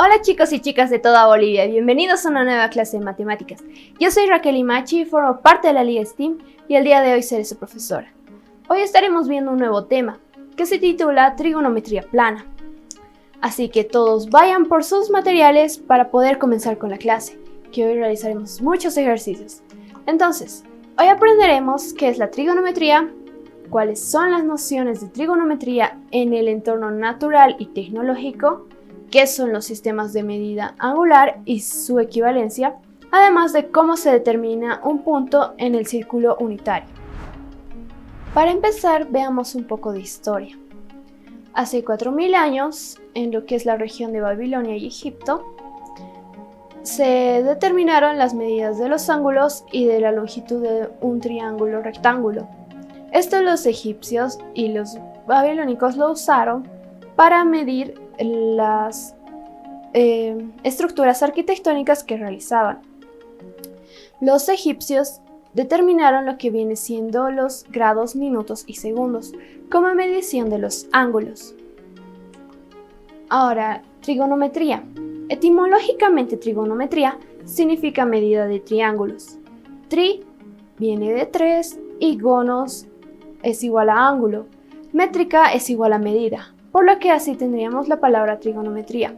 Hola chicos y chicas de toda Bolivia, bienvenidos a una nueva clase de matemáticas. Yo soy Raquel Imachi y formo parte de la Liga STEAM y el día de hoy seré su profesora. Hoy estaremos viendo un nuevo tema que se titula trigonometría plana. Así que todos vayan por sus materiales para poder comenzar con la clase, que hoy realizaremos muchos ejercicios. Entonces, hoy aprenderemos qué es la trigonometría, cuáles son las nociones de trigonometría en el entorno natural y tecnológico, qué son los sistemas de medida angular y su equivalencia, además de cómo se determina un punto en el círculo unitario. Para empezar, veamos un poco de historia. Hace 4000 años, en lo que es la región de Babilonia y Egipto, se determinaron las medidas de los ángulos y de la longitud de un triángulo rectángulo. Esto los egipcios y los babilónicos lo usaron para medir las estructuras arquitectónicas que realizaban. Los egipcios determinaron lo que viene siendo los grados, minutos y segundos como medición de los ángulos. Ahora, trigonometría. Etimológicamente, trigonometría significa medida de triángulos. Tri viene de 3 y gonos es igual a ángulo. Métrica es igual a medida, por lo que así tendríamos la palabra trigonometría,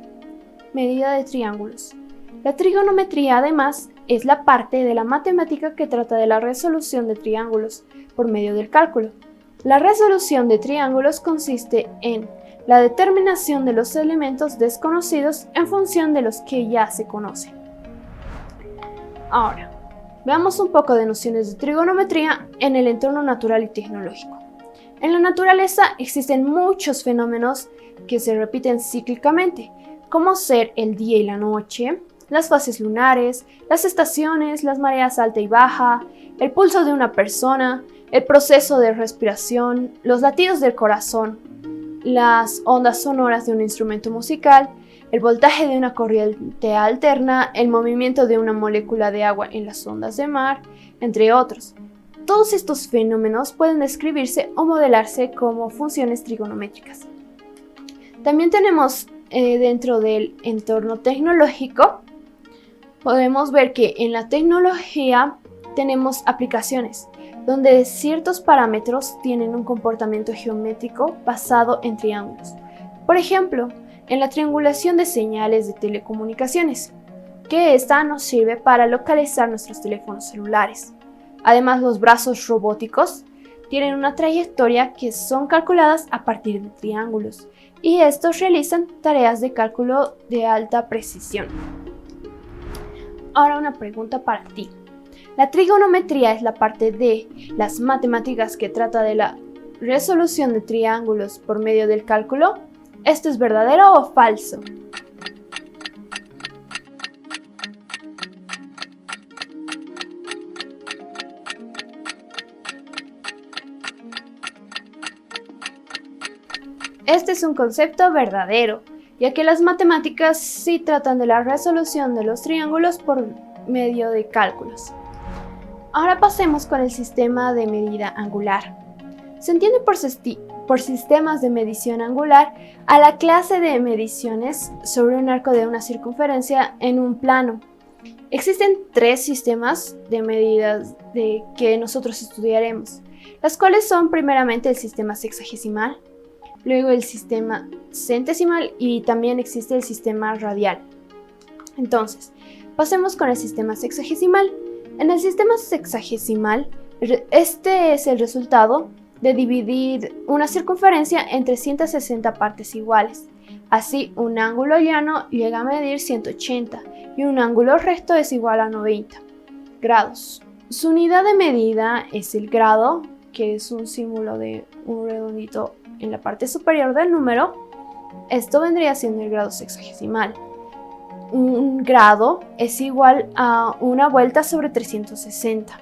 medida de triángulos. La trigonometría, además, es la parte de la matemática que trata de la resolución de triángulos por medio del cálculo. La resolución de triángulos consiste en la determinación de los elementos desconocidos en función de los que ya se conocen. Ahora, veamos un poco de nociones de trigonometría en el entorno natural y tecnológico. En la naturaleza existen muchos fenómenos que se repiten cíclicamente, como ser el día y la noche, las fases lunares, las estaciones, las mareas alta y baja, el pulso de una persona, el proceso de respiración, los latidos del corazón, las ondas sonoras de un instrumento musical, el voltaje de una corriente alterna, el movimiento de una molécula de agua en las ondas de mar, entre otros. Todos estos fenómenos pueden describirse o modelarse como funciones trigonométricas. También tenemos dentro del entorno tecnológico, podemos ver que en la tecnología tenemos aplicaciones donde ciertos parámetros tienen un comportamiento geométrico basado en triángulos. Por ejemplo, en la triangulación de señales de telecomunicaciones, que esta nos sirve para localizar nuestros teléfonos celulares. Además, los brazos robóticos tienen una trayectoria que son calculadas a partir de triángulos, y estos realizan tareas de cálculo de alta precisión. Ahora una pregunta para ti. ¿La trigonometría es la parte de las matemáticas que trata de la resolución de triángulos por medio del cálculo? ¿Esto es verdadero o falso? Este es un concepto verdadero, ya que las matemáticas sí tratan de la resolución de los triángulos por medio de cálculos. Ahora pasemos con el sistema de medida angular. Se entiende por sistemas de medición angular a la clase de mediciones sobre un arco de una circunferencia en un plano. Existen 3 sistemas de medidas que nosotros estudiaremos, las cuales son primeramente el sistema sexagesimal, luego el sistema centesimal y también existe el sistema radial. Entonces, pasemos con el sistema sexagesimal. En el sistema sexagesimal, este es el resultado de dividir una circunferencia en 360 partes iguales. Así, un ángulo llano llega a medir 180 y un ángulo recto es igual a 90 grados. Su unidad de medida es el grado, que es un símbolo de un redondito en la parte superior del número. Esto vendría siendo el grado sexagesimal. Un grado es igual a una vuelta sobre 360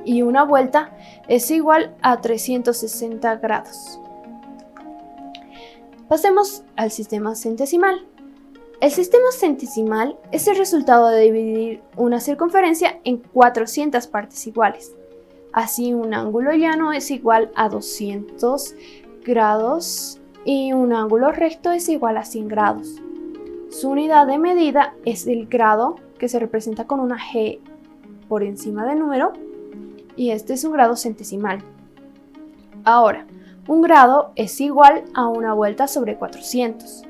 y una vuelta es igual a 360 grados. Pasemos al sistema centesimal. El sistema centesimal es el resultado de dividir una circunferencia en 400 partes iguales. Así, un ángulo llano es igual a 200 grados y un ángulo recto es igual a 100 grados. Su unidad de medida es el grado, que se representa con una G por encima del número, y este es un grado centesimal. Ahora, un grado es igual a una vuelta sobre 400,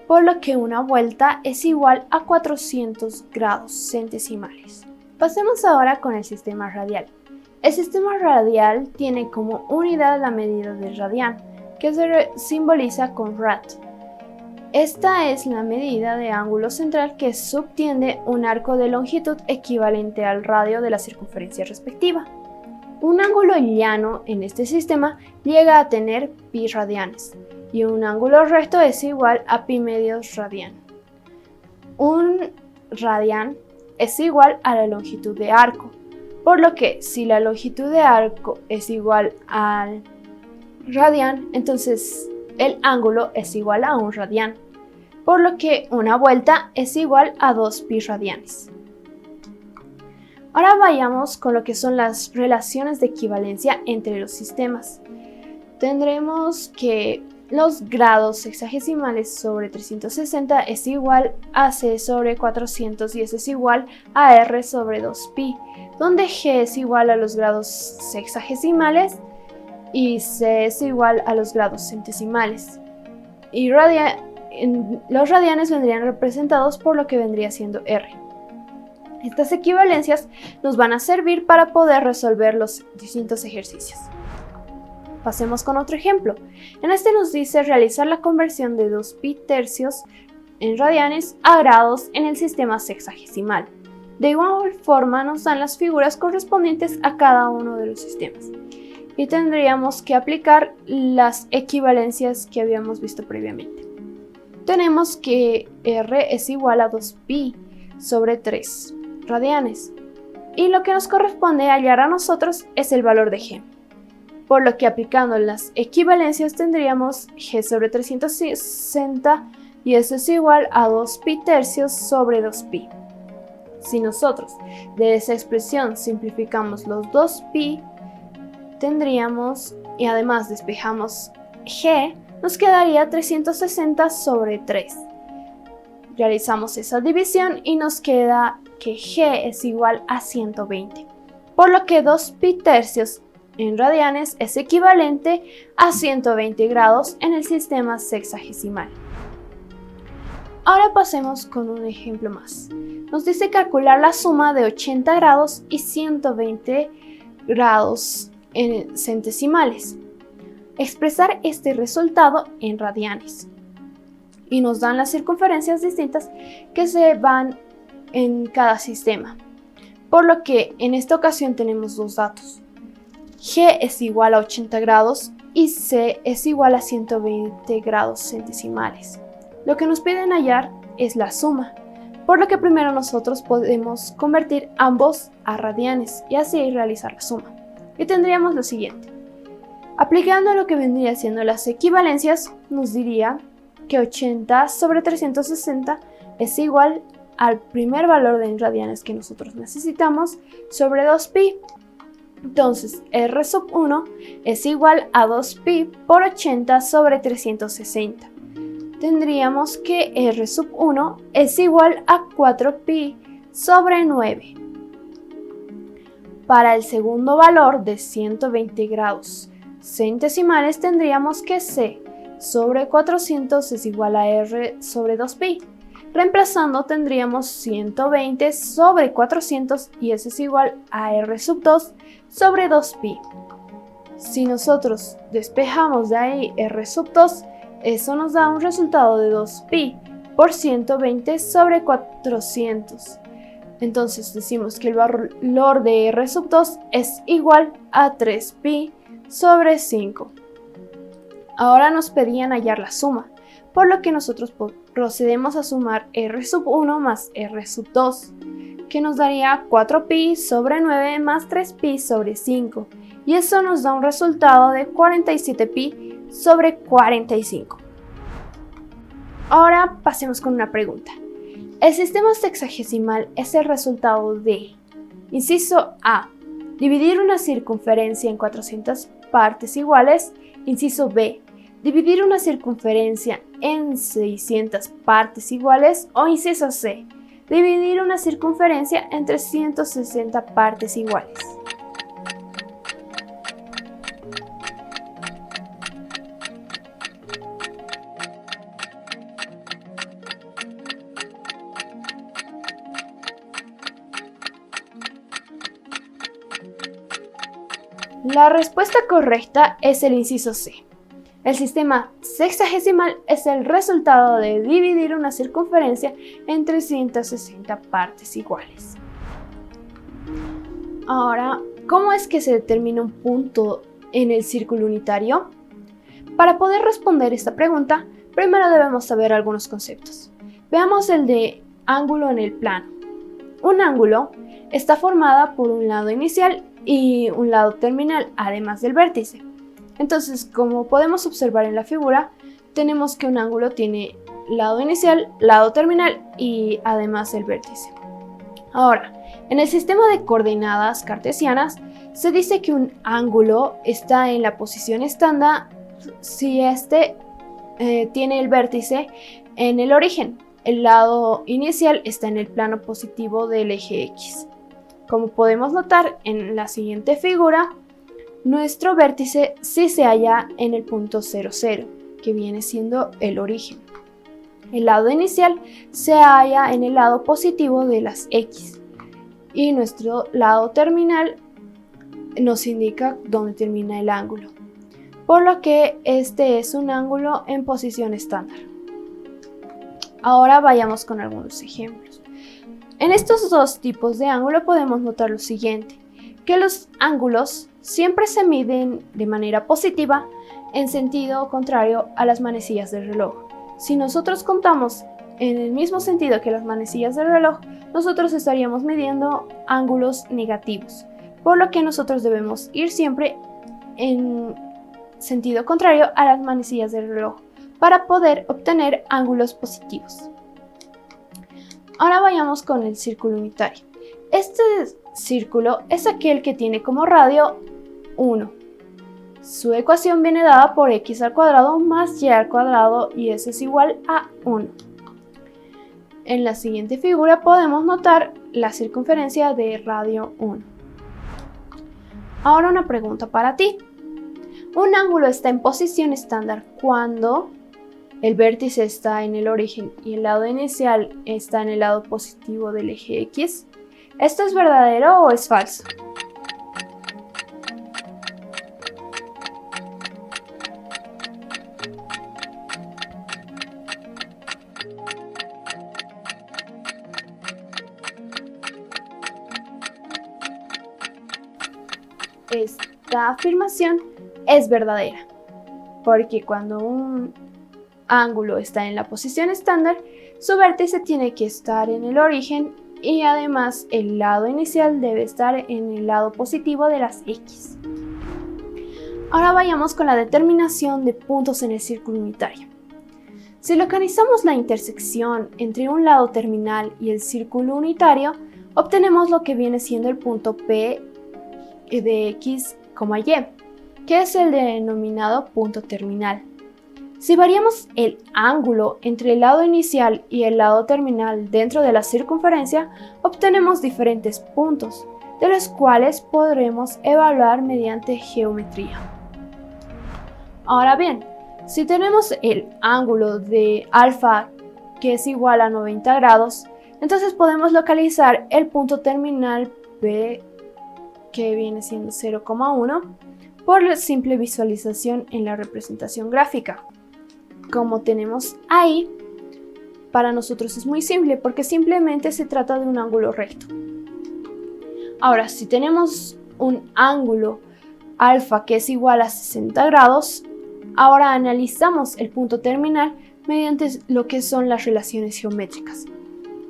por lo que una vuelta es igual a 400 grados centesimales. Pasemos ahora con el sistema radial. El sistema radial tiene como unidad la medida de radián, que se simboliza con rad. Esta es la medida de ángulo central que subtiende un arco de longitud equivalente al radio de la circunferencia respectiva. Un ángulo llano en este sistema llega a tener pi radianes y un ángulo recto es igual a pi medios radián. Un radián es igual a la longitud de arco, por lo que si la longitud de arco es igual al radián, entonces el ángulo es igual a un radián, por lo que una vuelta es igual a 2 pi radianes. Ahora vayamos con lo que son las relaciones de equivalencia entre los sistemas. Tendremos que los grados sexagesimales sobre 360 es igual a c sobre 400 y eso es igual a r sobre 2pi, donde g es igual a los grados sexagesimales y c es igual a los grados centesimales. Y los radianes vendrían representados por lo que vendría siendo r. Estas equivalencias nos van a servir para poder resolver los distintos ejercicios. Pasemos con otro ejemplo. En este nos dice realizar la conversión de 2 pi tercios en radianes a grados en el sistema sexagesimal. De igual forma nos dan las figuras correspondientes a cada uno de los sistemas. Y tendríamos que aplicar las equivalencias que habíamos visto previamente. Tenemos que R es igual a 2pi sobre 3 radianes. Y lo que nos corresponde hallar a nosotros es el valor de G. Por lo que aplicando las equivalencias tendríamos G sobre 360 y eso es igual a 2pi tercios sobre 2pi. Si nosotros de esa expresión simplificamos los 2pi, tendríamos, y además despejamos G, nos quedaría 360 sobre 3. Realizamos esa división y nos queda que G es igual a 120, por lo que 2pi tercios en radianes es equivalente a 120 grados en el sistema sexagesimal. Ahora pasemos con un ejemplo más. Nos dice calcular la suma de 80 grados y 120 grados en centesimales. Expresar este resultado en radianes. Y nos dan las circunferencias distintas que se van en cada sistema. Por lo que en esta ocasión tenemos dos datos. G es igual a 80 grados y C es igual a 120 grados centesimales. Lo que nos piden hallar es la suma, por lo que primero nosotros podemos convertir ambos a radianes y así realizar la suma. Y tendríamos lo siguiente. Aplicando lo que vendría siendo las equivalencias, nos diría que 80 sobre 360 es igual al primer valor de radianes que nosotros necesitamos sobre 2pi. Entonces, R sub 1 es igual a 2pi por 80 sobre 360. Tendríamos que R sub 1 es igual a 4pi sobre 9. Para el segundo valor de 120 grados centesimales tendríamos que C sobre 400 es igual a R sobre 2pi. Reemplazando tendríamos 120 sobre 400 y eso es igual a R sub 2 sobre 2pi. Si nosotros despejamos de ahí R sub 2, eso nos da un resultado de 2pi por 120 sobre 400. Entonces decimos que el valor de R sub 2 es igual a 3pi sobre 5. Ahora nos pedían hallar la suma, por lo que nosotros procedemos a sumar R sub 1 más R sub 2, que nos daría 4pi sobre 9 más 3pi sobre 5, y eso nos da un resultado de 47pi sobre 45. Ahora pasemos con una pregunta. El sistema sexagesimal es el resultado de, inciso A, dividir una circunferencia en 400 partes iguales, inciso B, dividir una circunferencia en 600 partes iguales, o inciso C, dividir una circunferencia en 360 partes iguales. La respuesta correcta es el inciso C. El sistema sexagesimal es el resultado de dividir una circunferencia en 360 partes iguales. Ahora, ¿cómo es que se determina un punto en el círculo unitario? Para poder responder esta pregunta, primero debemos saber algunos conceptos. Veamos el de ángulo en el plano. Un ángulo está formado por un lado inicial y un lado terminal, además del vértice. Entonces, como podemos observar en la figura, tenemos que un ángulo tiene lado inicial, lado terminal y además el vértice. Ahora, en el sistema de coordenadas cartesianas, se dice que un ángulo está en la posición estándar si este tiene el vértice en el origen. El lado inicial está en el plano positivo del eje X. Como podemos notar en la siguiente figura, nuestro vértice sí se halla en el punto 0, 0, que viene siendo el origen. El lado inicial se halla en el lado positivo de las X y nuestro lado terminal nos indica dónde termina el ángulo, por lo que este es un ángulo en posición estándar. Ahora vayamos con algunos ejemplos. En estos dos tipos de ángulo podemos notar lo siguiente, que los ángulos siempre se miden de manera positiva en sentido contrario a las manecillas del reloj. Si nosotros contamos en el mismo sentido que las manecillas del reloj, nosotros estaríamos midiendo ángulos negativos, por lo que nosotros debemos ir siempre en sentido contrario a las manecillas del reloj para poder obtener ángulos positivos. Ahora vayamos con el círculo unitario. Este círculo es aquel que tiene como radio 1. Su ecuación viene dada por x al cuadrado más y al cuadrado y eso es igual a 1. En la siguiente figura podemos notar la circunferencia de radio 1. Ahora una pregunta para ti. Un ángulo está en posición estándar cuando el vértice está en el origen y el lado inicial está en el lado positivo del eje X. ¿Esto es verdadero o es falso? Esta afirmación es verdadera, porque cuando un ángulo está en la posición estándar, su vértice tiene que estar en el origen y además el lado inicial debe estar en el lado positivo de las X. Ahora vayamos con la determinación de puntos en el círculo unitario. Si localizamos la intersección entre un lado terminal y el círculo unitario, obtenemos lo que viene siendo el punto P de X, Y, que es el denominado punto terminal. Si variamos el ángulo entre el lado inicial y el lado terminal dentro de la circunferencia, obtenemos diferentes puntos, de los cuales podremos evaluar mediante geometría. Ahora bien, si tenemos el ángulo de alfa que es igual a 90 grados, entonces podemos localizar el punto terminal P, que viene siendo 0,1, por la simple visualización en la representación gráfica. Como tenemos ahí, para nosotros es muy simple porque simplemente se trata de un ángulo recto. Ahora, si tenemos un ángulo alfa que es igual a 60 grados, ahora analizamos el punto terminal mediante lo que son las relaciones geométricas.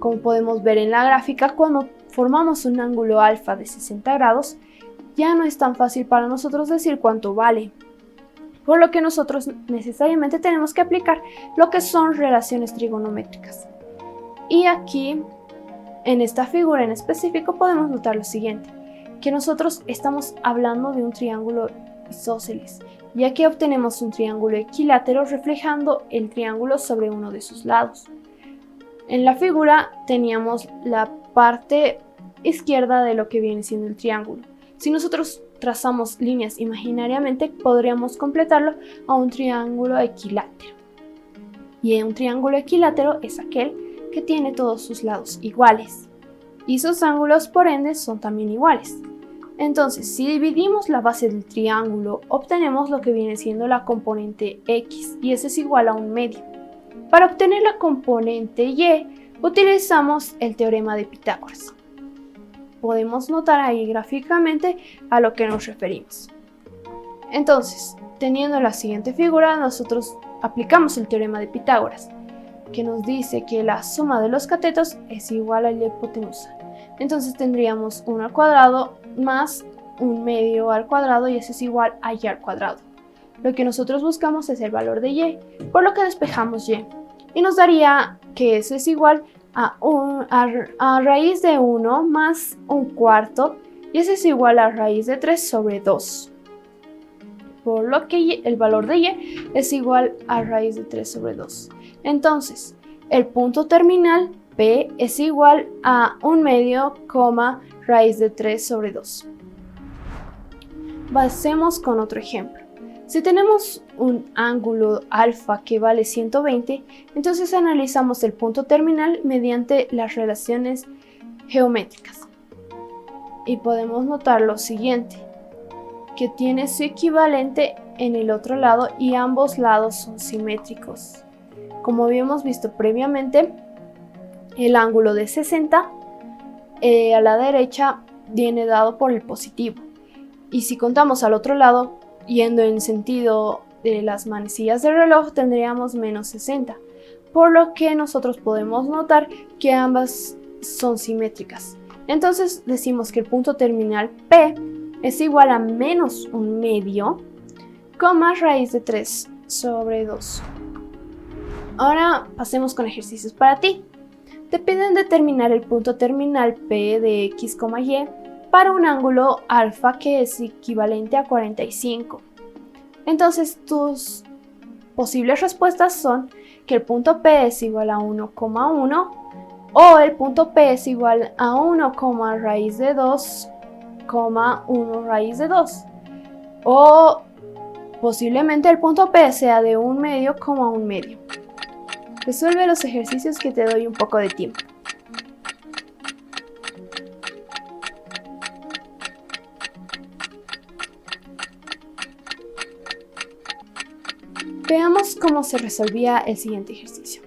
Como podemos ver en la gráfica, cuando formamos un ángulo alfa de 60 grados, ya no es tan fácil para nosotros decir cuánto vale, por lo que nosotros necesariamente tenemos que aplicar lo que son relaciones trigonométricas. Y aquí, en esta figura en específico, podemos notar lo siguiente, que nosotros estamos hablando de un triángulo isósceles, ya que obtenemos un triángulo equilátero reflejando el triángulo sobre uno de sus lados. En la figura teníamos la parte izquierda de lo que viene siendo el triángulo. Si nosotros trazamos líneas imaginariamente, podríamos completarlo a un triángulo equilátero. Y un triángulo equilátero es aquel que tiene todos sus lados iguales. Y sus ángulos, por ende, son también iguales. Entonces, si dividimos la base del triángulo, obtenemos lo que viene siendo la componente x, y ese es igual a un medio. Para obtener la componente y, utilizamos el teorema de Pitágoras. Podemos notar ahí gráficamente a lo que nos referimos. Entonces, teniendo la siguiente figura, nosotros aplicamos el teorema de Pitágoras, que nos dice que la suma de los catetos es igual a la hipotenusa. Entonces tendríamos 1 al cuadrado más un medio al cuadrado, y eso es igual a y al cuadrado. Lo que nosotros buscamos es el valor de y, por lo que despejamos y. Y nos daría que eso es igual a raíz de 1 más un cuarto, y eso es igual a raíz de 3 sobre 2. Por lo que el valor de y es igual a raíz de 3 sobre 2. Entonces, el punto terminal P es igual a 1 medio, raíz de 3 sobre 2. Pasemos con otro ejemplo. Si tenemos un ángulo alfa que vale 120, entonces analizamos el punto terminal mediante las relaciones geométricas. Y podemos notar lo siguiente, que tiene su equivalente en el otro lado y ambos lados son simétricos. Como habíamos visto previamente, el ángulo de 60 a la derecha viene dado por el positivo. Y si contamos al otro lado, yendo en sentido de las manecillas del reloj, tendríamos menos 60. Por lo que nosotros podemos notar que ambas son simétricas. Entonces decimos que el punto terminal P es igual a menos un medio, raíz de 3 sobre 2. Ahora pasemos con ejercicios para ti. Te piden determinar el punto terminal P de x, y para un ángulo alfa que es equivalente a 45. Entonces tus posibles respuestas son que el punto P es igual a 1,1 o el punto P es igual a 1, raíz de 2, 1 raíz de 2. O posiblemente el punto P sea de 1 medio, 1 medio. Resuelve los ejercicios que te doy un poco de tiempo. Veamos cómo se resolvía el siguiente ejercicio.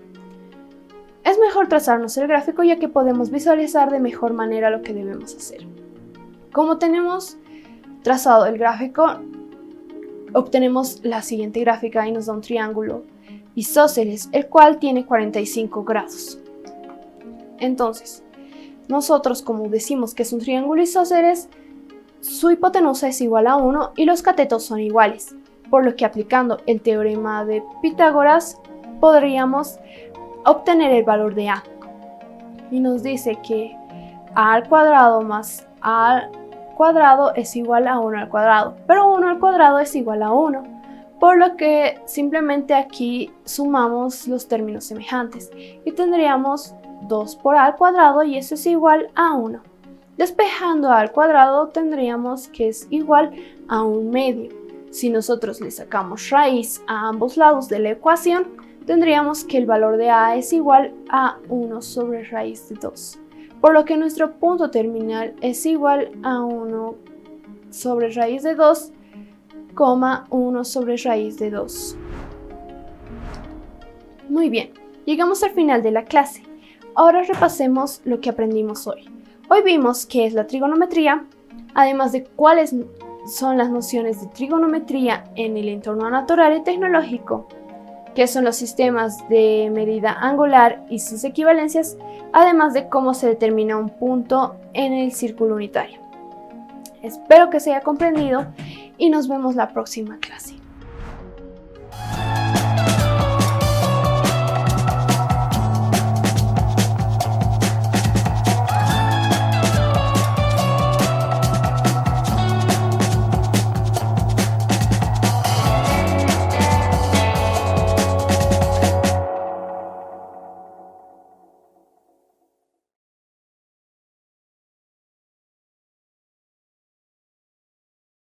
Es mejor trazarnos el gráfico ya que podemos visualizar de mejor manera lo que debemos hacer. Como tenemos trazado el gráfico, obtenemos la siguiente gráfica y nos da un triángulo isósceles, el cual tiene 45 grados. Entonces, nosotros, como decimos que es un triángulo isósceles, su hipotenusa es igual a 1 y los catetos son iguales, por lo que aplicando el teorema de Pitágoras podríamos obtener el valor de a. Y nos dice que a al cuadrado más a al cuadrado es igual a 1 al cuadrado, pero 1 al cuadrado es igual a 1. Por lo que simplemente aquí sumamos los términos semejantes y tendríamos 2 por a al cuadrado y eso es igual a 1. Despejando a al cuadrado tendríamos que es igual a 1 medio. Si nosotros le sacamos raíz a ambos lados de la ecuación, tendríamos que el valor de a es igual a 1 sobre raíz de 2. Por lo que nuestro punto terminal es igual a 1 sobre raíz de 2, 1 sobre raíz de 2. Muy bien, llegamos al final de la clase. Ahora repasemos lo que aprendimos hoy. Hoy vimos qué es la trigonometría, además de cuáles son las nociones de trigonometría en el entorno natural y tecnológico, qué son los sistemas de medida angular y sus equivalencias, además de cómo se determina un punto en el círculo unitario. Espero que se haya comprendido y nos vemos la próxima clase.